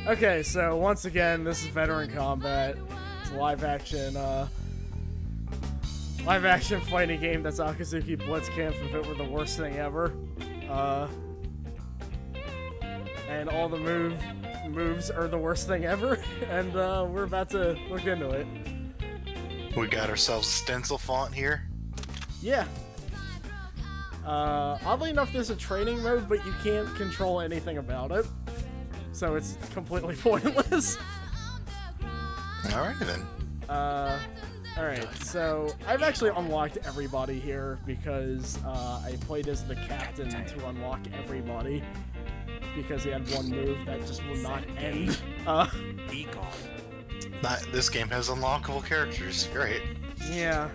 Okay, so once again, this is Veteran Combat. It's a live action fighting game that's Akazuki Blitzcamp if it were the worst thing ever. And all the moves are the worst thing ever, and we're about to look into it. We got ourselves a stencil font here. Yeah. Oddly enough, there's a training mode, but you can't control anything about it. So it's completely pointless. Alright then. Alright, so I've actually unlocked everybody here because I played as the captain to unlock everybody. Because he had one move that just will not end. This game has unlockable characters. Great. Yeah.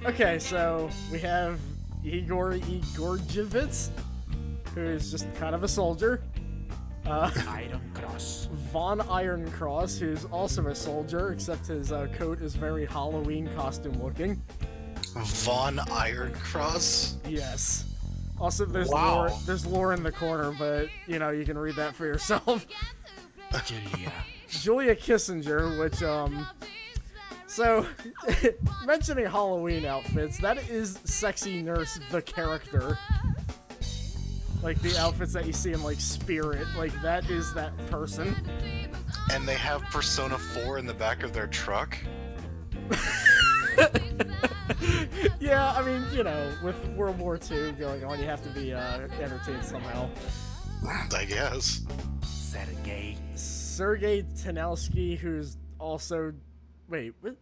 Okay, so we have Igor Igorjevitz, who is just kind of a soldier. Ironcross. Von Ironcross, who's also a soldier, except his coat is very Halloween costume looking. Von Ironcross? Yes. Also, there's Wow. lore in the corner, but, you know, you can read that for yourself. Julia Kissinger, which, so, mentioning Halloween outfits, that is Sexy Nurse, the character. Like, the outfits that you see in, like, Spirit, like, that is that person. And they have Persona 4 in the back of their truck? Yeah, I mean, you know, with World War II going on, you have to be entertained somehow. I guess. Sergei Tanowski, who's also... Wait, what?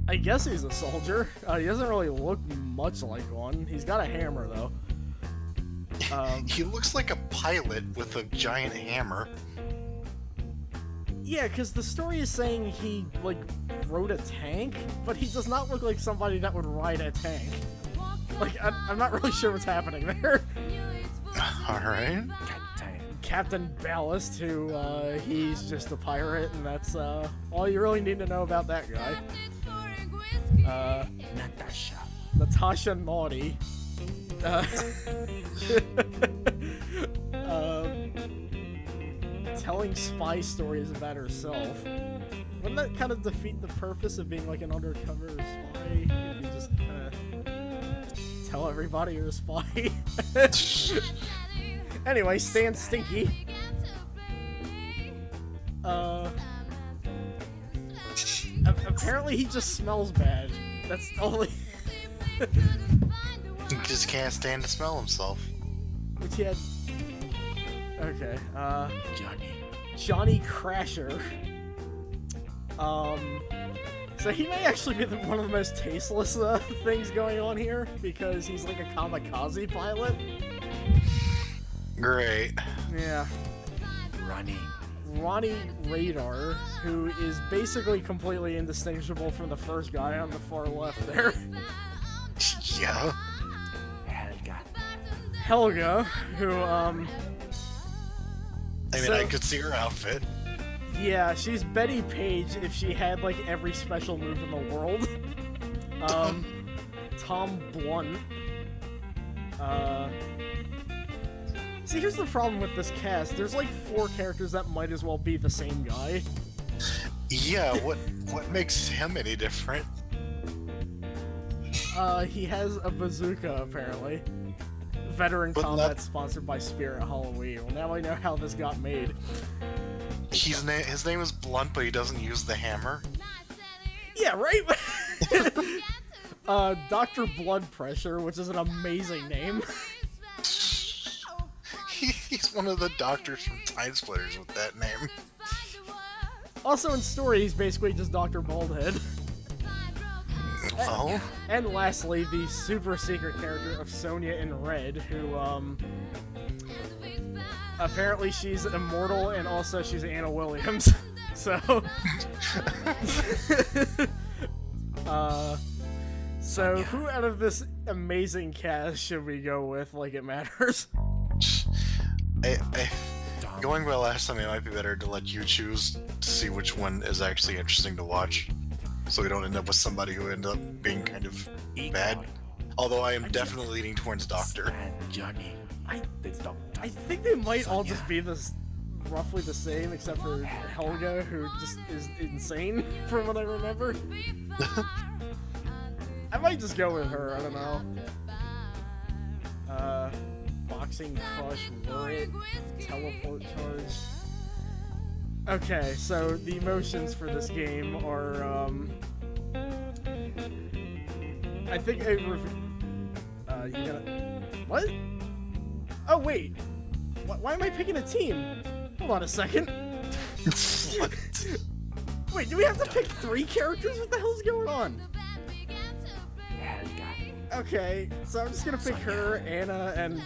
I guess he's a soldier. He doesn't really look much like one. He's got a hammer, though. He looks like a pilot with a giant hammer. Yeah, because the story is saying he, like, rode a tank, but he does not look like somebody that would ride a tank. Like, I'm not really sure what's happening there. Alright. Captain Ballast, who, he's just a pirate, and that's, all you really need to know about that guy. Natasha Naughty. Telling spy stories about herself. Wouldn't that kind of defeat the purpose of being like an undercover spy? If you just kind of tell everybody you're a spy. Anyway, Stan Stinky. Apparently he just smells bad. That's only. He just can't stand to smell himself. Which he had. Okay, Johnny Crasher. So he may actually be one of the most tasteless things going on here, because he's like a kamikaze pilot. Great. Yeah. Ronnie Radar, who is basically completely indistinguishable from the first guy on the far left there. Yeah. Helga, who, I mean, I could see her outfit. Yeah, she's Betty Page if she had, like, every special move in the world. Tom Blunt. See, here's the problem with this cast. There's, like, 4 characters that might as well be the same guy. Yeah, what makes him any different? He has a bazooka, apparently. Veteran Combat sponsored by Spirit Halloween. Well, now I know how this got made. His name is Blunt, but he doesn't use the hammer. Yeah, right? Dr. Blood Pressure, which is an amazing name. He's one of the doctors from Time Splitters with that name. Also in story, he's basically just Dr. Baldhead. Oh? And lastly, the super secret character of Sonya in Red, who, apparently she's immortal, and also she's Anna Williams. So... so who out of this amazing cast should we go with like it matters? Going by last time, it might be better to let you choose to see which one is actually interesting to watch. So we don't end up with somebody who ends up being kind of bad. Although I am definitely leaning towards Doctor. I think they might all just be this roughly the same, except for Helga, who just is insane from what I remember. I might just go with her. I don't know. Boxing crush, lurid, teleport charge. Okay, so the emotions for this game are I think you gotta. What? Oh wait. Why am I picking a team? Hold on a second. Wait, do we have to pick 3 characters? What the hell's going on? Okay, so I'm just gonna pick her, Anna, and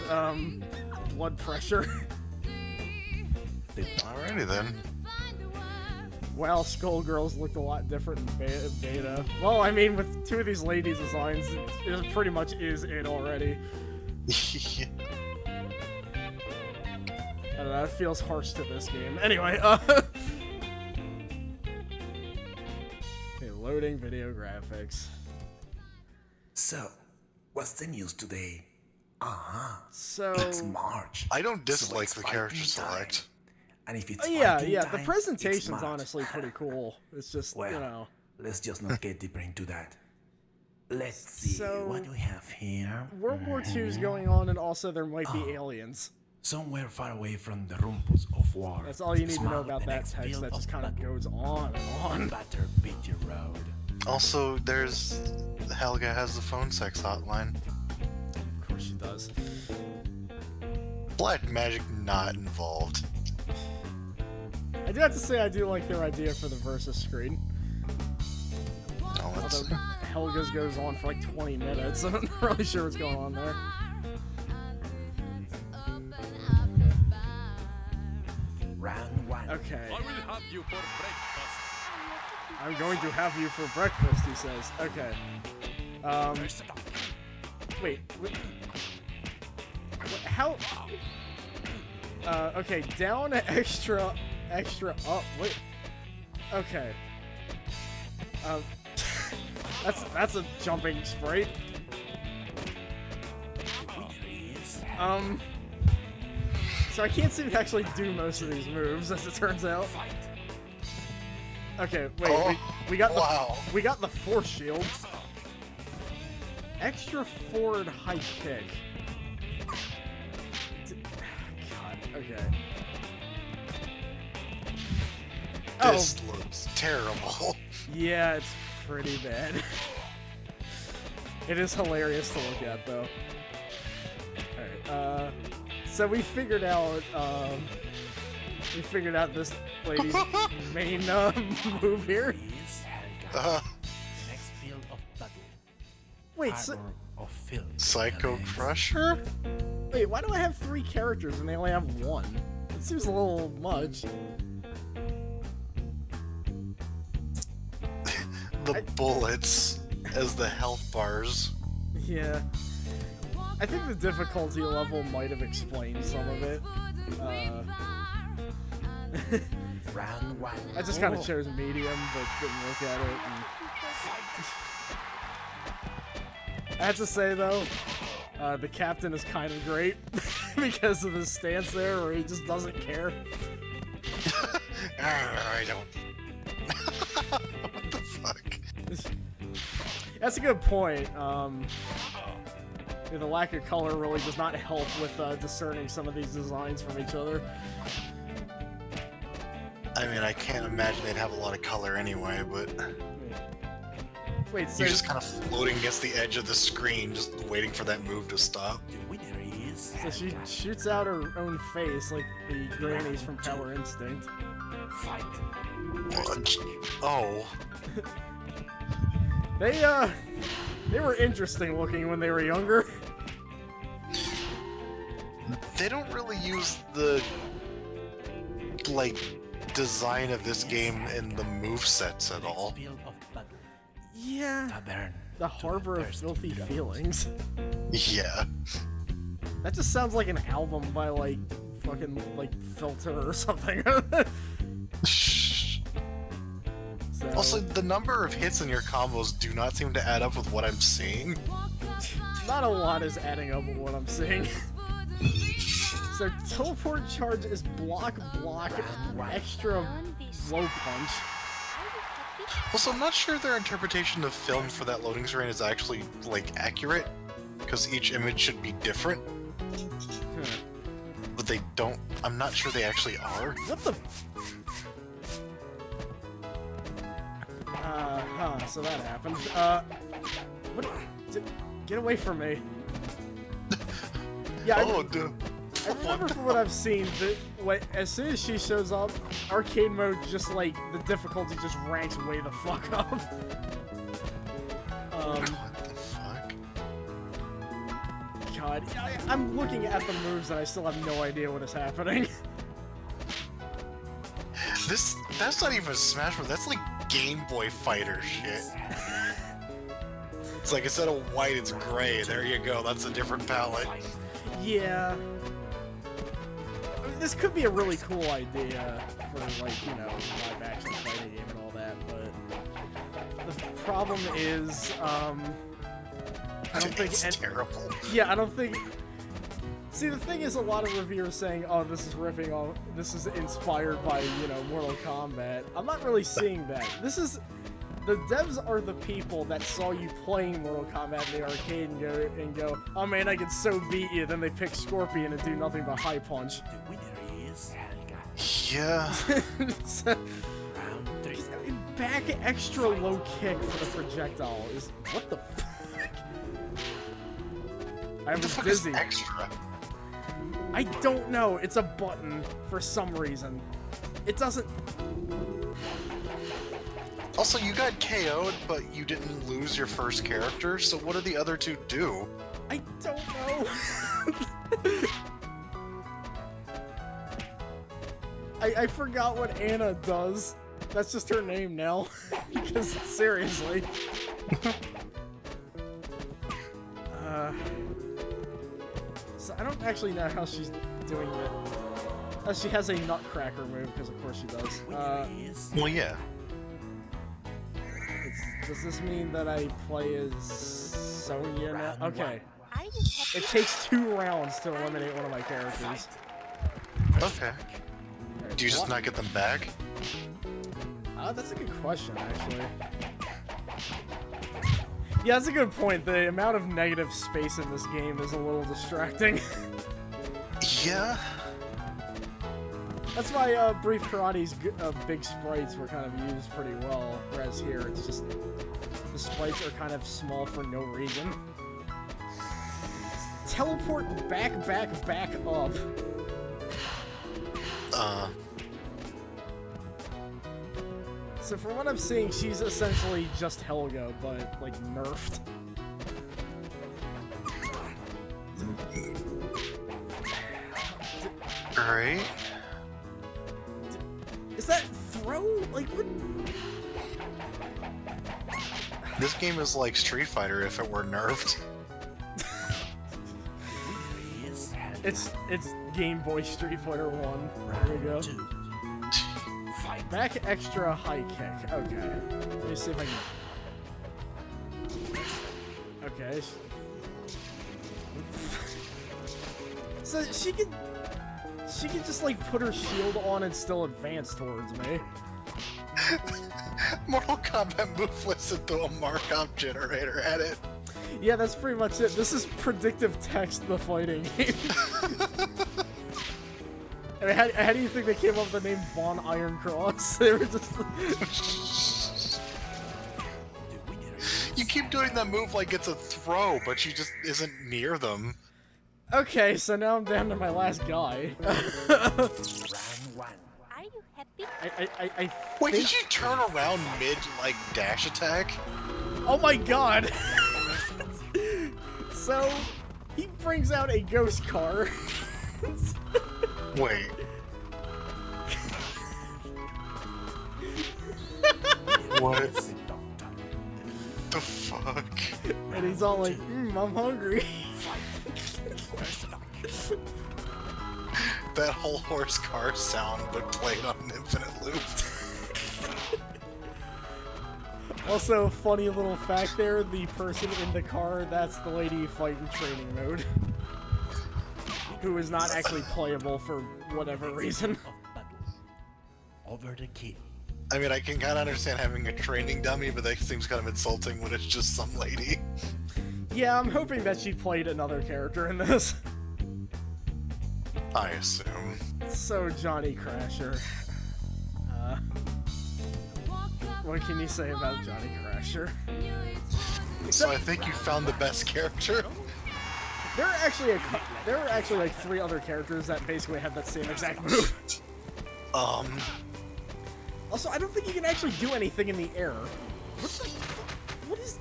blood pressure. Alrighty then. Wow, Skullgirls looked a lot different in beta. Well, I mean, with 2 of these lady designs, it pretty much is it already. I don't know, it feels harsh to this game. Anyway, okay, loading video graphics. So, what's the news today? So It's March. I don't dislike So the it's character fighting time. select. And if it's yeah, fighting the time, presentation's it's March. honestly pretty cool. It's just, Well, you know. let's just not get deeper into that. Let's see So, what do we have here. World War II is going on, and also there might be aliens. Somewhere far away from the rumbles of war. That's all you need to know smile about the that next text. field That just kind of battle. goes on and on. Batter beat your road. Also, there's Helga has the phone sex hotline. Of course she does. Black magic not involved. I do have to say I do like their idea for the versus screen. No, Although it's Helga's goes on for like 20 minutes. I'm not really sure what's going on there. Round 1. Okay. I will have you for breakfast. I'm going to have you for breakfast, he says. Okay. Wait. How? Okay, down, extra up. Wait. Okay. That's a jumping sprite. So I can't seem to actually do most of these moves, as it turns out. Okay, wait, Oh, we got the wow. we got the force shield. Extra forward high kick. God, okay. This looks terrible. Yeah, it's pretty bad. It is hilarious to look at, though. Alright, so we figured out this lady's main move here. Next field of battle. Wait, so, Harbor of Phil. Psycho Crusher? wait, why do I have 3 characters and they only have 1? It seems a little much. The bullets as the health bars. Yeah. I think the difficulty level might have explained some of it. Round 1. I just kind of chose medium, but didn't look at it. And... I have to say, though, the captain is kind of great because of his stance there, where he just doesn't care. I don't. What the fuck? That's a good point. The lack of color really does not help with discerning some of these designs from each other. I mean, I can't imagine they'd have a lot of color anyway, but Wait, so you're just kind of floating against the edge of the screen, just waiting for that move to stop. The winner is... so she shoots out her own face like the grannies from Power Instinct. Fight. What? Oh. They were interesting looking when they were younger. They don't really use the, like, design of this game in the movesets at all. Next field of battle. Yeah. Tavern. The Harbor of Filthy Feelings. Yeah. That just sounds like an album by, like, fucking, like, Filter or something. So, Also, the number of hits in your combos do not seem to add up with what I'm seeing. not a lot is adding up with what I'm seeing. So teleport charge is block, extra low punch. Well, so I'm not sure their interpretation of film for that loading screen is actually, like, accurate. Because each image should be different. But they don't... I'm not sure they actually are. What the... so that happened. What? Get away from me. Yeah, Dude. I remember from what I've seen that as soon as she shows up, arcade mode just like the difficulty just ranks way the fuck up. What the fuck? God, I'm looking at the moves and I still have no idea what is happening. That's not even Smash Bros. That's like Game Boy Fighter shit. It's like instead of white, it's gray. There you go. That's a different palette. Yeah. I mean, this could be a really cool idea for, like, you know, live action fighting game and all that, but the problem is, I don't think it's terrible. Yeah, I don't think. See, the thing is, a lot of reviewers saying, "Oh, this is ripping off. This is inspired by, you know, Mortal Kombat." I'm not really seeing that. This is. The devs are the people that saw you playing Mortal Kombat in the arcade and go, oh man, I can so beat you. Then they pick Scorpion and do nothing but high punch. The winner is Yeah. So, I mean, back extra low kick for the projectile is what the fuck? I was dizzy. Extra? I don't know. It's a button for some reason. It doesn't. Also, you got KO'd, but you didn't lose your first character, so what do the other two do? I don't know. I forgot what Anna does. That's just her name now. Because, seriously. So I don't actually know how she's doing it. She has a nutcracker move, because of course she does. Well, yeah. Does this mean that I play as Sonya now? Okay. It takes 2 rounds to eliminate one of my characters. Okay. Do you just not get them back? That's a good question, actually. Yeah, that's a good point. The amount of negative space in this game is a little distracting. Yeah. That's why Brief Karate's big sprites were kind of used pretty well, whereas here it's just the sprites are kind of small for no reason. Teleport back up. So from what I'm seeing, she's essentially just Helga, but like nerfed. Alright. Is that throw? Like what? This game is like Street Fighter if it were nerfed. It's Game Boy Street Fighter 1. There we go. Back extra high kick. Okay. Let me see if I can. Okay. So she can just like put her shield on and still advance towards me. Mortal Kombat move listed to a Markov generator at it. Yeah, that's pretty much it. This is predictive text, the fighting game. I mean, how do you think they came up with the name Von Ironcross? They were just... You keep doing that move like it's a throw, but she just isn't near them. Okay, so now I'm down to my last guy. Round 1. Are you happy? I Wait, think... did you turn around mid, like, dash attack? Oh my god! So, he brings out a ghost car. Wait. What the fuck? And he's all like, I'm hungry. That whole horse car sound but played on an infinite loop. Also, funny little fact there, the person in the car, that's the lady you fight in training mode. who is not actually playable for whatever reason. Over the kill. I mean, I can kind of understand having a training dummy, but that seems kind of insulting when it's just some lady. Yeah, I'm hoping that she played another character in this. I assume. So, Johnny Crasher. What can you say about Johnny Crasher? So I think you found the best character. There are actually like 3 other characters that basically have that same exact move. Also, I don't think you can actually do anything in the air. What is...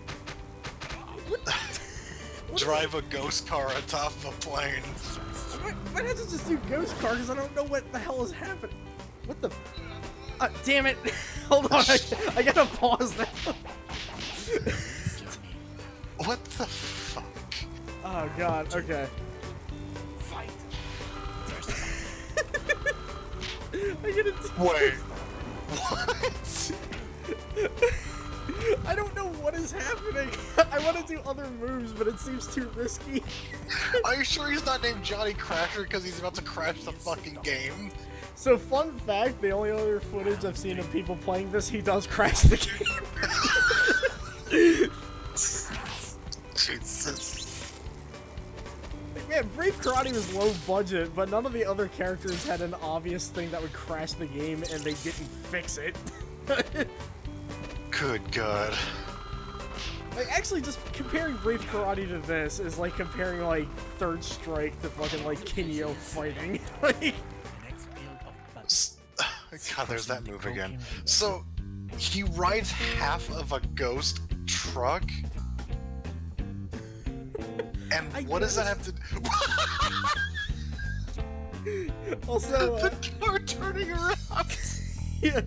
Drive a ghost car on top of a plane. Why not just do ghost car? Because I don't know what the hell is happening. What the... damn it! Hold on, I gotta pause now. What the fuck? Oh god, okay. Fight. I gotta... Wait. What? I don't know what is happening. I want to do other moves, but it seems too risky. Are you sure he's not named Johnny Crasher because he's about to crash the fucking game? So, fun fact, the only other footage I've seen of people playing this, he does crash the game. Jesus. Man, Brave Karate was low budget, but none of the other characters had an obvious thing that would crash the game, and they didn't fix it. Good God. Like, actually, just comparing Brave Karate to this is like comparing, like, Third Strike to fucking, like, Kinyo fighting. Like... God, there's that move again. So, he rides half of a ghost truck? And what does that have to do? Also, the car turning around! Yeah.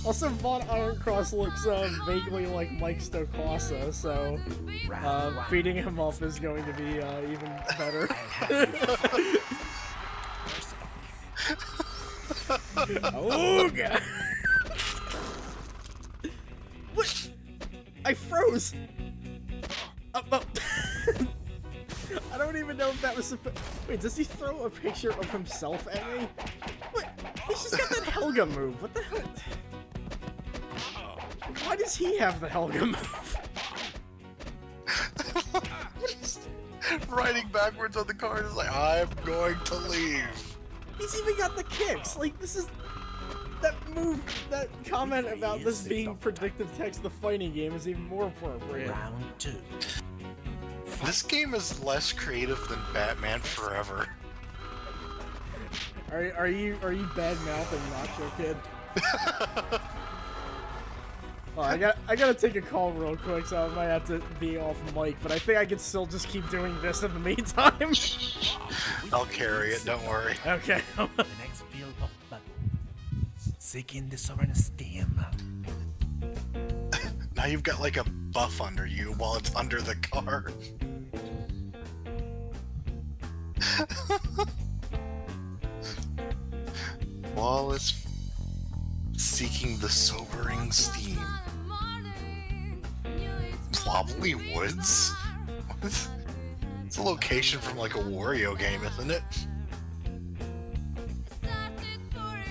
Also, Von Ironcross looks vaguely like Mike Stokasa, so beating him up is going to be even better. Oh god! What? I froze. I don't even know if that was supposed. Wait, does he throw a picture of himself at me? What? He's just got that Helga move. What the hell? Why does he have the Helga move? Riding backwards on the car is like, I'm going to leave. He's even got the kicks. Like, this is... That move, that comment about this being predictive text of the fighting game is even more appropriate. Round 2. This game is less creative than Batman Forever. Are you bad-mouthing Nacho Kid? Oh, I gotta take a call real quick, so I might have to be off mic, but I think I can still just keep doing this in the meantime. I'll carry it, don't worry. Okay. The next field of battle. Seeking the sovereign steam. Now you've got like a buff under you while it's under the car. While it's seeking the sobering steam. Wobbly Woods? It's a location from like a Wario game, isn't it?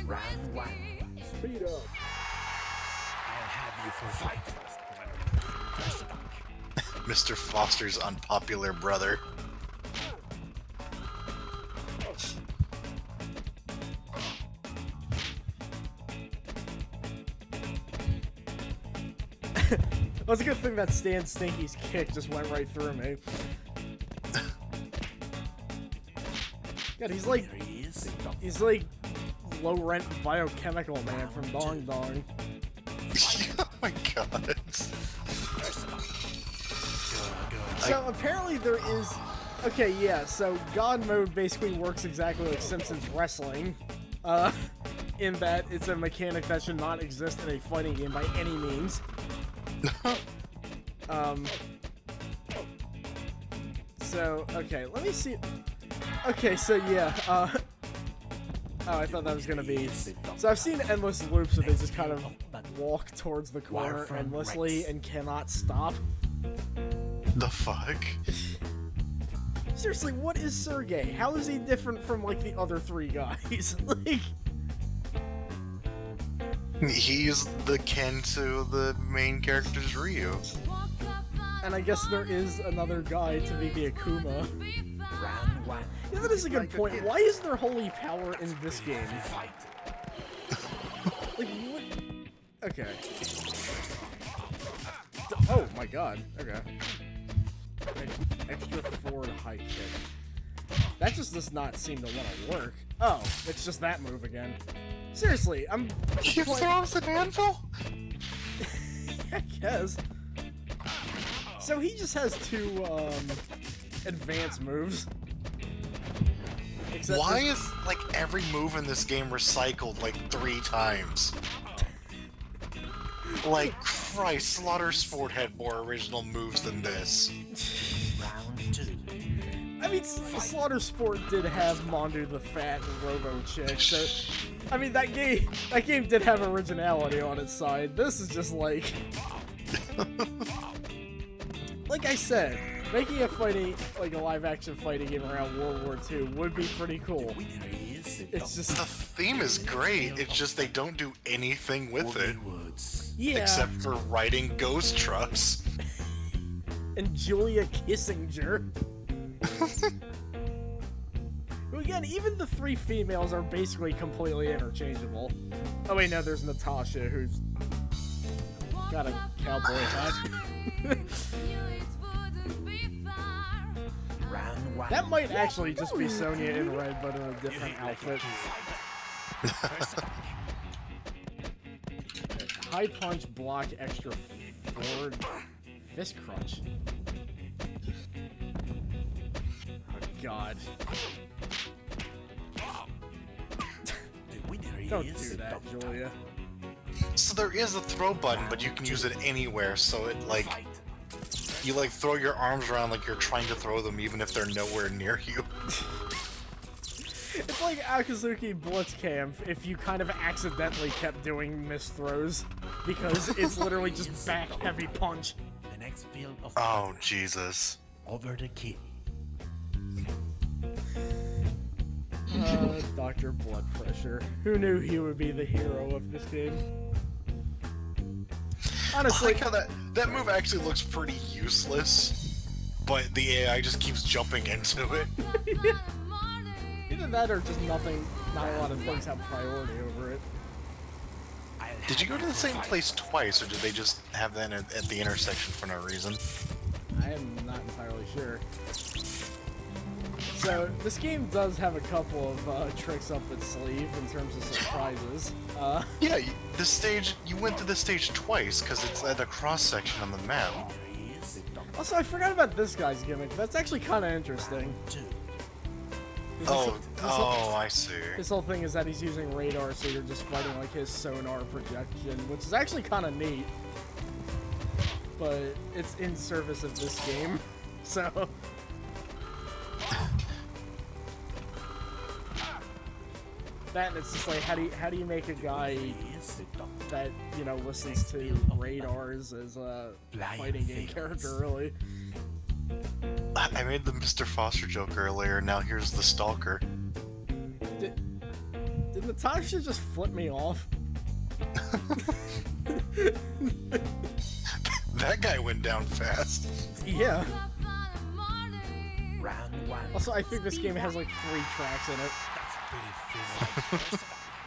Round 1. Speed up. I'll have you for fight. Mr. Foster's unpopular brother. Well, it's a good thing that Stan Stinky's kick just went right through me. God, he's like low-rent biochemical man from Dong Dong. Oh my god. So apparently there is... Okay, yeah, so God Mode basically works exactly like Simpsons Wrestling. In that it's a mechanic that should not exist in a fighting game by any means. So, okay, let me see. Okay, so yeah, oh, I thought that was gonna be... So I've seen endless loops where they just kind of walk towards the corner endlessly and cannot stop. The fuck? Seriously, what is Sergey? How is he different from, like, the other three guys? Like... He's the kin to the main character's Ryu. And I guess there is another guy to be the Akuma. Yeah, that is a good point. Why is there holy power in this game? Like, what? Okay. Oh my god. Okay. Extra forward high kick. That just does not seem to want to work. Oh, it's just that move again. Seriously, I'm... He throws an anvil? I guess. So he just has two, advanced moves. Except why is, like, every move in this game recycled, like, 3 times? Like, Christ, Slaughter Sport had more original moves than this. Round 2. I mean, Slaughter Sport did have Mondu the Fat and Robo Chick, so... I mean, that game did have originality on its side. This is just like... Like I said, making a fighting, like a live-action fighting game around World War II would be pretty cool. It's just... The theme is great, it's just they don't do anything with it. Yeah. Except for riding ghost trucks. And Julia Kissinger. But again, even the 3 females are basically completely interchangeable. Oh wait, no, there's Natasha, who's got a cowboy hat. That might actually just be Sonya in red, but in a different outfit. High punch, block, extra forward, fist crunch. Oh god. Don't do that, Julia. So there is a throw button, but you can use it anywhere, so it, like... You, like, throw your arms around like you're trying to throw them even if they're nowhere near you. It's like Akazuki Blitzcamp if you kind of accidentally kept doing missed throws, because it's literally just back heavy punch. The next field of Oh, Jesus. over the kid. Dr. Blood Pressure. Who knew he would be the hero of this game? Honestly, I like how that move actually looks pretty useless, but the AI just keeps jumping into it. Either that or just not a lot of things have priority over it. Did you go to the same place twice, or did they just have that at the intersection for no reason? I am not entirely sure. So, this game does have a couple of tricks up its sleeve in terms of surprises. Yeah, you went to this stage twice, because it's at a cross-section on the map. Also, I forgot about this guy's gimmick. That's actually kind of interesting. I see. His whole thing is that he's using radar, so you're just fighting like his sonar projection, which is actually kind of neat. But it's in service of this game, so... That, and it's just like, how do you make a guy that, you know, listens to radars as a fighting game character, really? I made the Mr. Foster joke earlier, now here's the Stalker. Did Natasha just flip me off? That guy went down fast. Yeah. Round 1. Also, I think this game has like 3 tracks in it.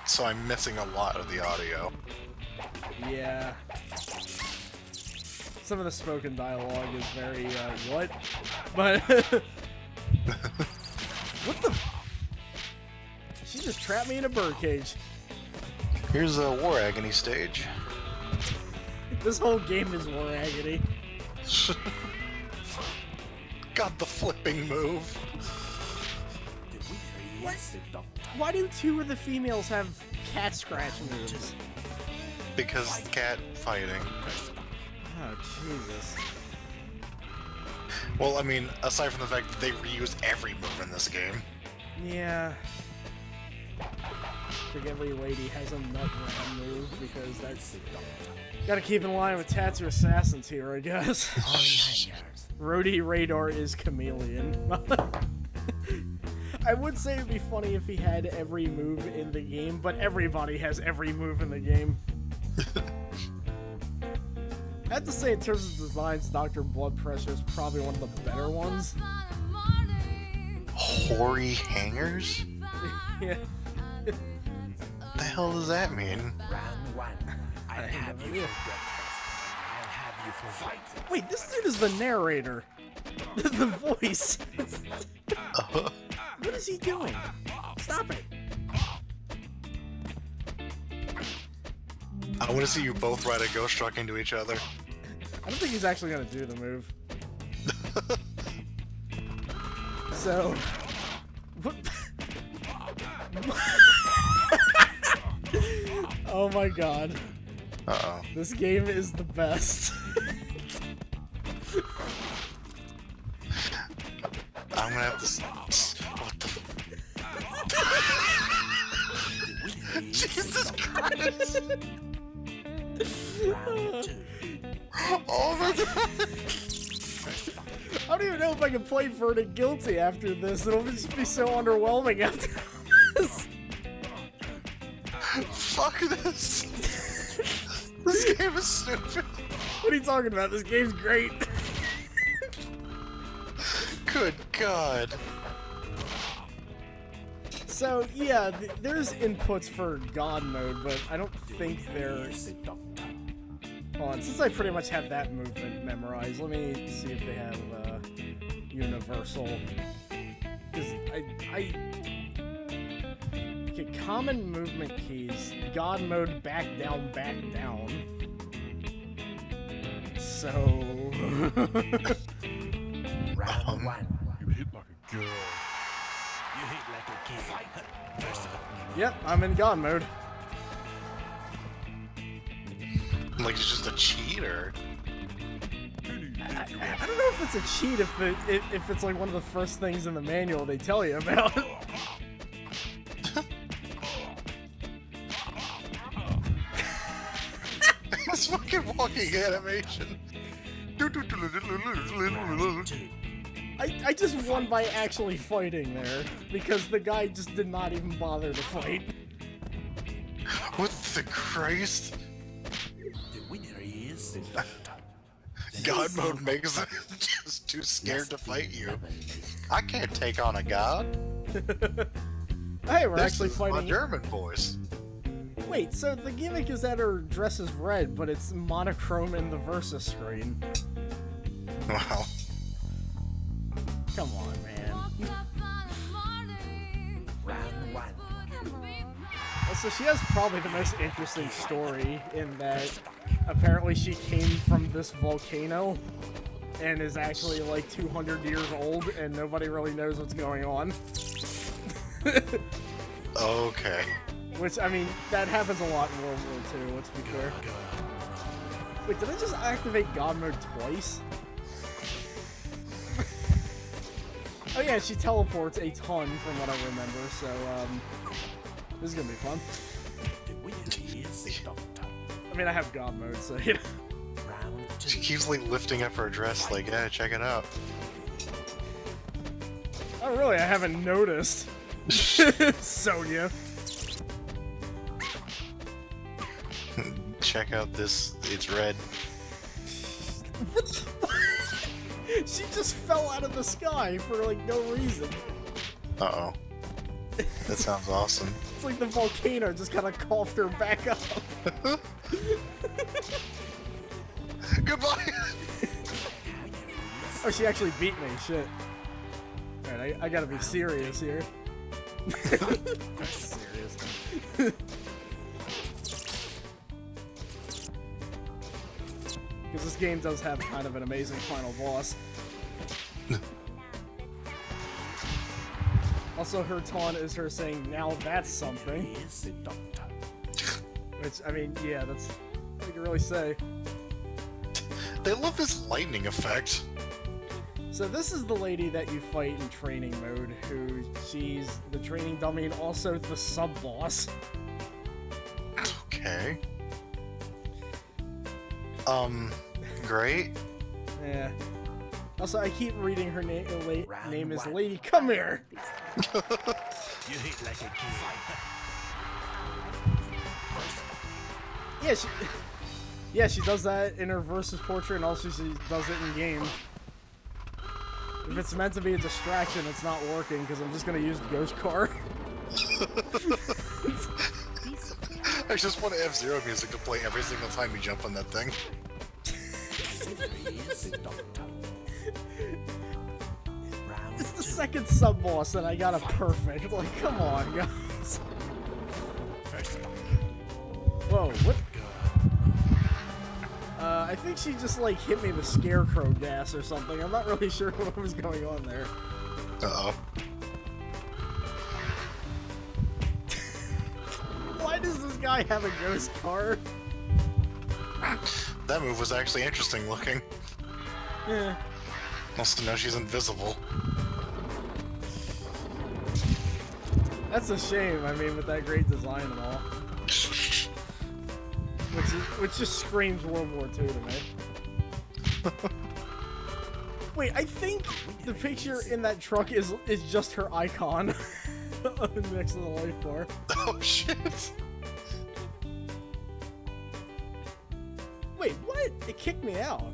So I'm missing a lot of the audio. Yeah. Some of the spoken dialogue is very, what? But... What the... She just trapped me in a birdcage. Here's a War Agony stage. This whole game is War Agony. Got the flipping move. What? Why do 2 of the females have cat scratch moves? Because cat fighting. Oh, Jesus. Well, I mean, aside from the fact that they reuse every move in this game. Yeah. I think every lady has a nut round move, because that's... Gotta keep in line with Tattoo Assassins here, I guess. Roadie Radar is Chameleon. I would say it'd be funny if he had every move in the game, but everybody has every move in the game. I have to say, in terms of designs, Dr. Blood Pressure is probably one of the better ones. Hoary hangers? Yeah. What the hell does that mean? Round 1. I'll have you for breakfast. I'll have you for fight. Wait, this dude is the narrator. The voice. What is he doing? Stop it. I want to see you both ride a ghost truck into each other. I don't think he's actually going to do the move. So... Oh my god. Uh-oh. This game is the best. I'm gonna have to... What the... Jesus Christ! Round 2. Oh my god! I don't even know if I can play Verdict Guilty after this. It'll just be so underwhelming after this. Fuck this! This game is stupid. What are you talking about? This game's great. Good god. So, yeah, there's inputs for God mode, but I don't think there's... Hold on, since I pretty much have that movement memorized, let me see if they have universal. Because okay, common movement keys, God mode, back down, back down. So... Round 1. You hit like a girl. You hit like a kid. Yep, I'm in God mode. Like it's just a cheat, or? I don't know if it's a cheat if it's like one of the first things in the manual they tell you about. It's fucking walking animation. I just won by actually fighting there, because the guy just did not even bother to fight. What the Christ? The winner is... God mode makes it just too scared to fight you. I can't take on a god. Hey, we're This actually is fighting... my German voice. Wait, so the gimmick is that her dress is red, but it's monochrome in the Versus screen. Wow. Come on, man. Round 1. So she has probably the most interesting story in that apparently she came from this volcano and is actually like 200 years old and nobody really knows what's going on. Okay. Which, I mean, that happens a lot in World War II, let's be fair. Wait, did I just activate God mode twice? Oh yeah, she teleports a ton from what I remember, so, this is gonna be fun. The winner is... I mean, I have God mode, so, you know. Round 2. She keeps like lifting up her dress, like, yeah, check it out. Oh really? I haven't noticed. Sonya. Check out this, it's red. What the fuck? She just fell out of the sky for like no reason. Uh-oh. That sounds awesome. It's like the volcano just kind of coughed her back up. Goodbye! Oh, she actually beat me. Shit. Alright, I gotta be serious here. Serious. Because this game does have kind of an amazing final boss. Also, her taunt is her saying, "Now that's something." Which, I mean, yeah, that's what you can really say. They love this lightning effect. So this is the lady that you fight in training mode, who she's the training dummy and also the sub-boss. Okay. Great. Yeah. Also, I keep reading her name is Lady. Come here. You hit like a king. Yeah, she does that in her versus portrait, and also she does it in game. If it's meant to be a distraction, it's not working because I'm just gonna use Ghost Car. I just want F-Zero music to play every single time you jump on that thing. It's the second sub-boss and I got a perfect. Like, come on, guys. Whoa, what? I think she just, like, hit me with scarecrow gas or something. I'm not really sure what was going on there. Uh-oh. Why does this guy have a ghost car? That move was actually interesting looking. Yeah. Also, now she's invisible. That's a shame, I mean, with that great design and all. Which just screams World War II to me. Wait, I think the picture in that truck is just her icon next to the life bar. Oh shit! Wait, what? It kicked me out.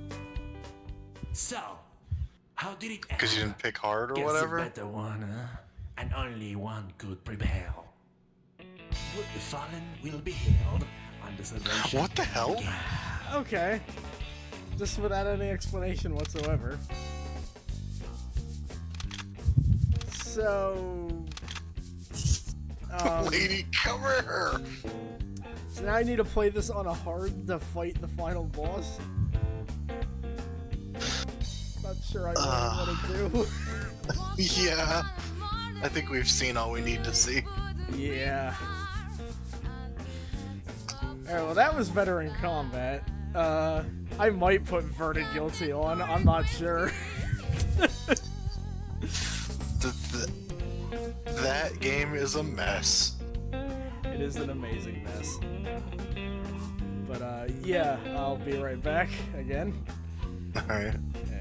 So, how did it end? Because you didn't pick hard or Guess whatever? the better one, huh? And only one could prevail. The fallen will be held under salvation. What the hell? Okay. Just without any explanation whatsoever. So... Lady, cover her! So now I need to play this on a hard to fight the final boss. Not sure I really want to do. Yeah. I think we've seen all we need to see. Yeah. Alright, well that was better in combat. I might put Verted Guilty on, I'm not sure. That game is a mess. It is an amazing mess. But yeah, I'll be right back again. Alright. And